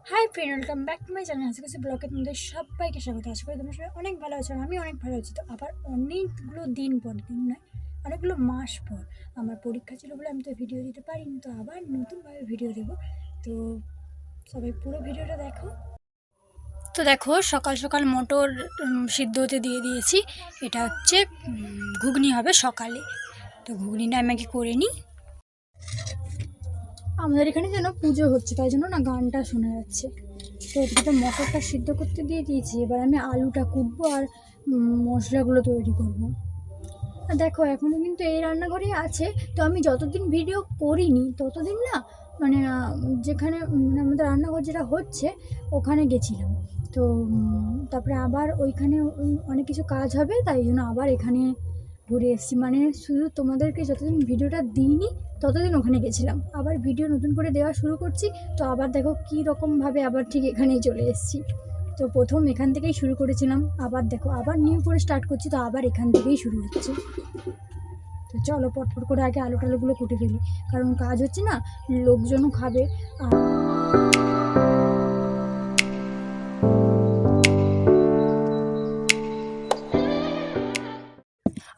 Hi friend, welcome back to my channel. আজকে ব্লগের মধ্যে সবাইকে স্বাগত। আশা করি তোমার সবাই অনেক ভালো আছো, আমি অনেক ভালো আছি। তো আবার অনেকগুলো দিন পর, দিন নয় অনেকগুলো মাস পর আমার পরীক্ষা ছিল বলে আমি তো ভিডিও দিতে পারিনি, তো আবার নতুনভাবে ভিডিও দেবো। তো সবাই পুরো ভিডিওটা দেখো। তো দেখো, সকাল সকাল মটর সিদ্ধ হতে দিয়ে দিয়েছি। এটা হচ্ছে ঘুগনি হবে সকালে। তো ঘুগনিটা আমি আগে করে নিই। আমাদের এখানে যেন পুজো হচ্ছে, তাই জন্য না গানটা শোনা যাচ্ছে। তো এদিকে মটরটা সিদ্ধ করতে দিয়ে দিয়েছি। এবার আমি আলুটা কুটবো আর মশলাগুলো তৈরি করব। আর দেখো, এখনও কিন্তু এই রান্নাঘরেই আছে। তো আমি যতদিন ভিডিও করিনি ততদিন না মানে যেখানে আমাদের রান্নাঘর যেটা হচ্ছে ওখানে গেছিলাম। তো তারপরে আবার ওইখানে অনেক কিছু কাজ হবে, তাই জন্য আবার এখানে ঘুরে এসেছি। মানে শুধু তোমাদেরকে যতদিন ভিডিওটা দিইনি ততদিন ওখানে গেছিলাম, আবার ভিডিও নতুন করে দেওয়া শুরু করছি। তো আবার দেখো কী রকমভাবে আবার ঠিক এখানেই চলে এসেছি। তো প্রথম এখান থেকেই শুরু করেছিলাম, আবার দেখো আবার নিউ করে স্টার্ট করছি। তো আবার এখান থেকেই শুরু হচ্ছে। তো চলো পটপট করে আগে আলু টালুগুলো কুটে ফেলি, কারণ কাজ হচ্ছে না, লোকজনও খাবে। আর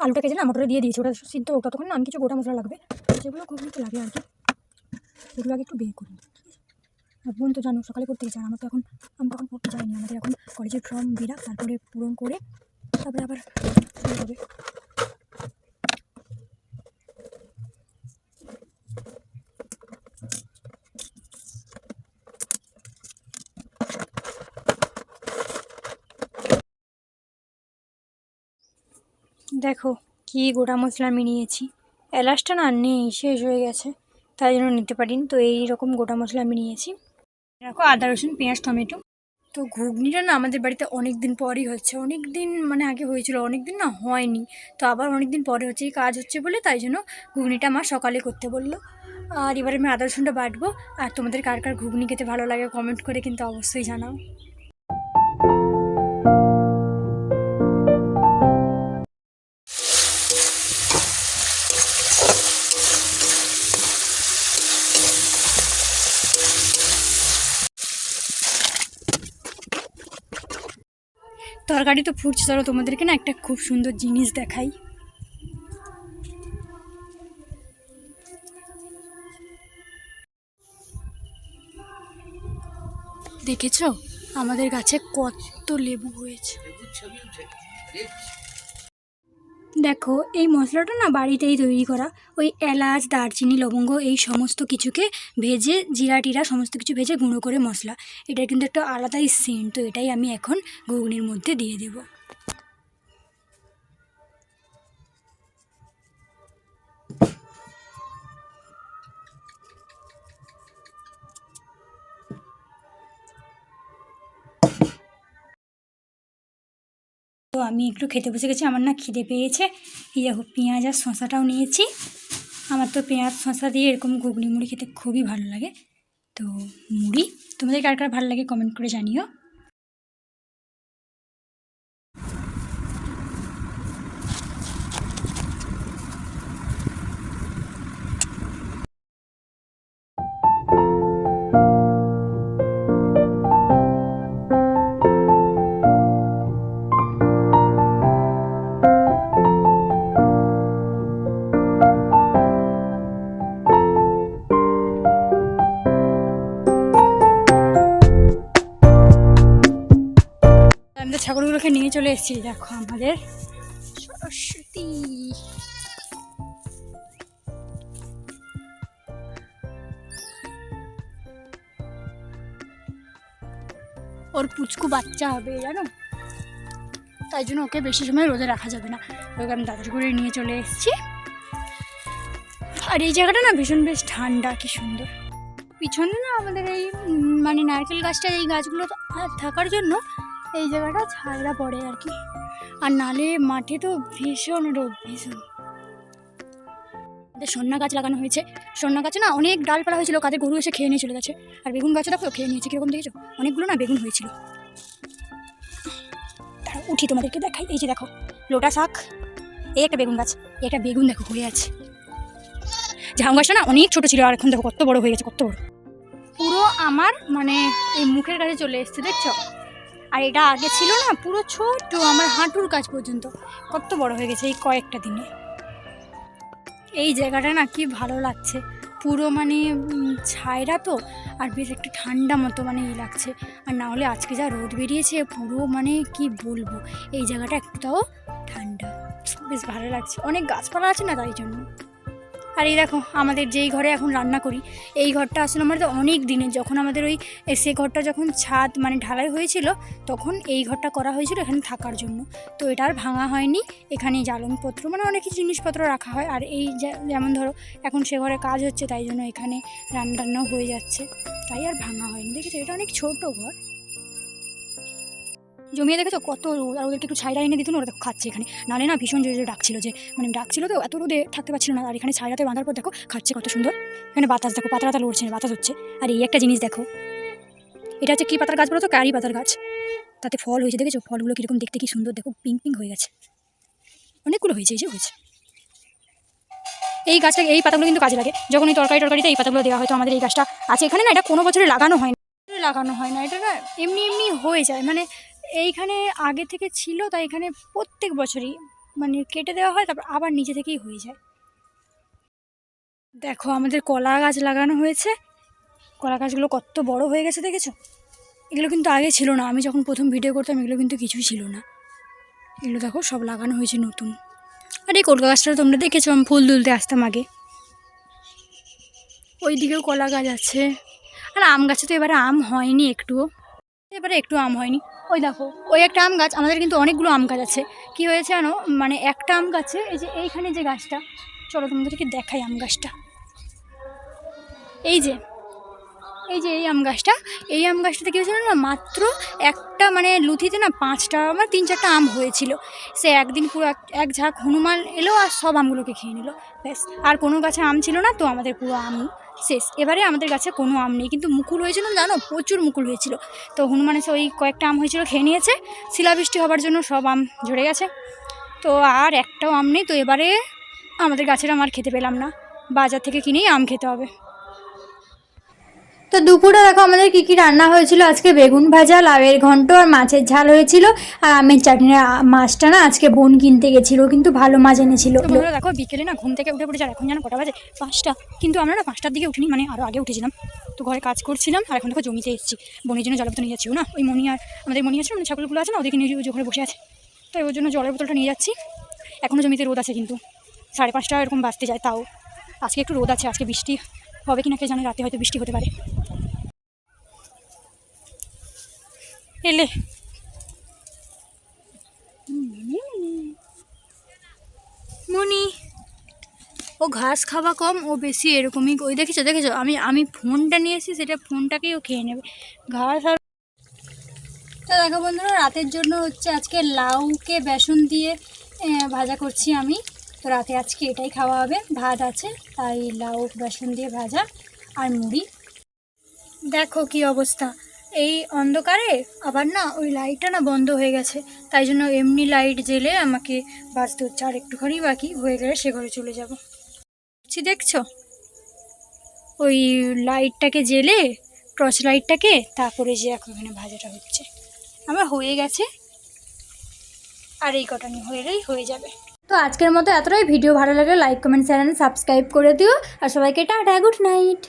আলুটা কেটে না মটরে দিয়ে দিয়েছি, ওটা সিদ্ধ হোক। ততক্ষণ না আমি কিছু গোটা মশলা লাগবে, যেগুলো ঘুগনিতে লাগে আর কি, সেগুলো আগে একটু বের করি। আর বোন তো জানো সকালে পড়তে গেছে, আর আমি তখন পড়তে যাইনি। আমাদের এখন কলেজের ফর্ম বেরাক, তারপরে পূরণ করে তারপরে আবার শুরু হবে। দেখো কি গোটা মশলা আমি নিয়েছি। এলাচটা না নেই, শেষ হয়ে গেছে, তাই জন্য নিতে পারিনি। তো এই রকম গোটা মশলা আমি নিয়েছি। দেখো আদা রসুন পেঁয়াজ টমেটো। তো ঘুগনিটা না আমাদের বাড়িতে অনেক দিন পরই হচ্ছে, অনেক দিন মানে আগে হয়েছিল, অনেক দিন না হয়নি। তো আবার অনেক দিন পরে হচ্ছে, এই কাজ হচ্ছে বলে তাই জন্য ঘুগনিটা মা সকালে করতে বললো। আর এবারে আমি আদা রসুনটা বাটবো। আর তোমাদের কার কার ঘুগনি খেতে ভালো লাগে কমেন্ট করে কিন্তু অবশ্যই জানাও। তরকারি তো ফুটছে, চলো তোমাদেরকে না একটা খুব সুন্দর জিনিস দেখাই। দেখেছো আমাদের গাছে কত লেবু হয়েছে। দেখো এই মশলাটা না বাড়িতেই তৈরি করা। ওই এলাচ দারচিনি লবঙ্গ এই সমস্ত কিছুকে ভেজে, জিরা টিরা সমস্ত কিছু ভেজে গুঁড়ো করে মশলা। এটা কিন্তু একটা আলাদাই সেন্ট। তো এটাই আমি এখন ঘুগনির মধ্যে দিয়ে দেবো। তো আমি একটু খেতে বসে গেছি, আমার না খিদে পেয়েছে। এই দেখো পেঁয়াজ আর শশাটাও নিয়েছি। আমার তো পেঁয়াজ শশা দিয়ে এরকম ঘুগনি মুড়ি খেতে খুবই ভালো লাগে। তো মুড়ি তোমাদের কার কার ভালো লাগে কমেন্ট করে জানিও। আমাদের ছাগলগুলোকে নিয়ে চলে এসেছি। দেখো আমাদের সরস্বতী। ওর পুচকু বাচ্চা হবে জানো, তাই জন্য ওকে বেশি সময় রোদে রাখা যাবে না। ওকে আমি তাড়াতাড়ি করে নিয়ে চলে এসেছি। আর এই জায়গাটা না ভীষণ বেশ ঠান্ডা, কি সুন্দর। পিছনে না আমাদের এই মানে নারকেল গাছটা, এই গাছগুলো থাকার জন্য এই জায়গাটা ছায়া পড়ে আর কি। আর নালে মাঠে তো ভীষণ রোদ, ভীষণ। সন্না গাছ লাগানো হয়েছে। সন্না গাছে না অনেক ডালপালা হয়েছিল, কাদের গরু এসে খেয়ে নিয়ে চলে গেছে। আর বেগুন গাছও দেখো খেয়ে নিয়েছে, কীরকম দেখেছো, অনেকগুলো না বেগুন হয়েছিল। তারা উঠি তোমাদেরকে দেখাই। এই যে দেখো লোটা শাক, এই একটা বেগুন গাছ, এই একটা বেগুন দেখো হয়ে আছে। ঝাউ গাছটা না অনেক ছোট ছিল, আর এখন দেখো কত বড় হয়ে গেছে, কত বড়। পুরো আমার মানে এই মুখের কাছে চলে এসছে, দেখছো? আর এটা আগে ছিল না, পুরো ছোট আমার হাঁটুর কাছ পর্যন্ত, কত বড় হয়ে গেছে এই কয়েকটা দিনে। এই জায়গাটা না কি ভালো লাগছে, পুরো মানে ছায়রা তো, আর বেশ একটু ঠান্ডা মতো মানে লাগছে। আর না হলে আজকে যা রোদ বেরিয়েছে পুরো মানে কি বলবো, এই জায়গাটা একটাও ঠান্ডা, বেশ ভালো লাগছে। অনেক গাছপালা আছে না তাই জন্য। আর এই দেখো আমাদের যেই ঘরে এখন রান্না করি, এই ঘরটা আসলে আমাদের অনেক দিনের, যখন আমাদের ওই সে ঘরটা যখন ছাদ মানে ঢালাই হয়েছিল তখন এই ঘরটা করা হয়েছিল এখানে থাকার জন্য। তো এটা আর ভাঙা হয়নি, এখানে জ্বালনপত্র মানে অনেক কিছু জিনিসপত্র রাখা হয়। আর এই যেমন ধরো এখন সে ঘরে কাজ হচ্ছে তাই জন্য এখানে রান্নাও হয়ে যাচ্ছে, তাই আর ভাঙা হয়নি। দেখেছো এটা অনেক ছোট ঘর, জমিয়ে দেখেছো কত রোদ। আর ওদেরকে একটু ছাইরা এনে দিত না, ওরা দেখো খাচ্ছে এখানে, নাহলে না ভীষণ জোরে ডাকছিল, যে মানে ডাকছিল তো এত রোদে থাকতে পারছিল না। আর এখানে ছাইরাতে বাঁধার পর দেখো খাচ্ছে কত সুন্দর, এখানে বাতাস দেখো, পাতা লড়ছে, বাতাস হচ্ছে। আর এই একটা জিনিস দেখো, এটা হচ্ছে কী পাতার গাছ বলো তো? কারি পাতার গাছ, তাতে ফল হয়েছে, দেখেছো ফলগুলো কীরকম দেখতে, কি সুন্দর দেখো, পিঙ্ক পিঙ্ক হয়ে গেছে, অনেকগুলো হয়েছে, এই যে হয়েছে। এই গাছটা এই পাতাগুলো কিন্তু কাজে লাগে, যখন এই তরকারিতে এই পাতাগুলো দেওয়া হয়। তো আমাদের এই গাছটা আছে এখানে না, এটা কোনো বছরে লাগানো হয় না, এটা না এমনি এমনি হয়ে যায়, মানে এইখানে আগে থেকে ছিল তাই এখানে প্রত্যেক বছরই মানে কেটে দেওয়া হয়, তারপর আবার নিজে থেকেই হয়ে যায়। দেখো আমাদের কলা গাছ লাগানো হয়েছে, কলা গাছগুলো কত বড় হয়ে গেছে দেখেছো? এগুলো কিন্তু আগে ছিল না, আমি যখন প্রথম ভিডিও করতাম এগুলো কিন্তু কিছুই ছিল না, এগুলো দেখো সব লাগানো হয়েছে নতুন। আর এই কলা গাছটা তোমরা দেখেছো, আমি ফুল তুলতে আসতাম আগে। ওই দিকেও কলা গাছ আছে। আর আম গাছে তো এবারে আম হয়নি একটুও, একটু আম হয়নি। ওই দেখো ওই একটা আম গাছ, আমাদের কিন্তু অনেকগুলো আম গাছ আছে। কি হয়েছে জানো, মানে একটা আম গাছে এই যে এইখানে যে গাছটা, চলো তোমাদেরকে দেখাই আম গাছটা। এই যে এই আম গাছটা, এই আম গাছটাতে কী হয়েছিল না, মাত্র একটা মানে লুথিতে না 5টা মানে 3-4টা আম হয়েছিল। সে একদিন পুরো এক ঝাঁক হনুমান এলো আর সব আমগুলোকে খেয়ে নিল, ব্যাস। আর কোনো গাছে আম ছিল না, তো আমাদের পুরো আম শেষ। এবারে আমাদের গাছে কোনো আম নেই, কিন্তু মুকুল হয়েছিল জানো, প্রচুর মুকুল হয়েছিল। তো হনুমান এসে ওই কয়েকটা আম হয়েছিল খেয়ে নিয়েছে, শিলাবৃষ্টি হবার জন্য সব আম ঝরে গেছে, তো আর একটাও আম নেই। তো এবারে আমাদের গাছের আম আর খেতে পেলাম না, বাজার থেকে কিনেই আম খেতে হবে। তো দুপুরে দেখো আমাদের কী কী রান্না হয়েছিল আজকে, বেগুন ভাজা, লাউয়ের ঘন্ট আর মাছের ঝাল হয়েছিল, আর আমের চাটনি। মাছটা না আজকে বোন কিনতে গেছিলো, কিন্তু ভালো মাছ এনেছিল। দেখো বিকেলে না ঘুম থেকে উঠে পড়েছে, আর এখন যেন কটা বাজে 5টা, কিন্তু আমরা না 5টার দিকে উঠিনি, মানে আরও আগে উঠেছিলাম। তো ঘরে কাজ করছিলাম, আর এখন দেখো জমিতে এসেছি, বোনের জন্য জলের বোতল নিয়ে যাচ্ছি। না ওই মনি আর আমাদের মনি আছে, মানে ছাগলগুলো আছে না, ওদেরকে নিয়ে ঘরে বসে আছে, তো ওর জন্য জলের বোতলটা নিয়ে যাচ্ছি। এখনও জমিতে রোদ আছে, কিন্তু 5:30 এরকম বাজতে যায়, তাও আজকে একটু রোদ আছে। আজকে বৃষ্টি হবে কিনা কে জানে, রাতে হয়তো বৃষ্টি হতে পারে। এলে মনি, ও ঘাস খাওয়া কম, ও বেশি এরকমই। ওই দেখেছো আমি ফোনটা নিয়ে এসেছি, সেটা ফোনটাকেই ও খেয়ে নেবে, ঘাস আর। তো দেখো বন্ধুরা, রাতের জন্য হচ্ছে আজকে লাউকে বেসন দিয়ে ভাজা করছি আমি। তো রাতে আজকে এটাই খাওয়া হবে, ভাত আছে তাই লাউ বেসন দিয়ে ভাজা আর মুড়ি। দেখো কি অবস্থা, এই অন্ধকারে আবার না ওই লাইটটা না বন্ধ হয়ে গেছে, তাই জন্য এমনি লাইট জ্বেলে আমাকে বাঁচতে হচ্ছে। আর একটুখানি বাকি হয়ে গেলে সে ঘরে চলে যাব। দেখছো ওই লাইটটাকে জ্বেলে, টর্চ লাইটটাকে, তারপরে যে এখন এখানে ভাজাটা হচ্ছে আমার হয়ে গেছে, আর এই কটা নিয়ে হলেই হয়ে যাবে। তো আজকের মতো এতটাই। ভিডিও ভালো লাগলে লাইক কমেন্ট চ্যানেল সাবস্ক্রাইব করে দিও, আর সবাইকে টাটা, গুড নাইট।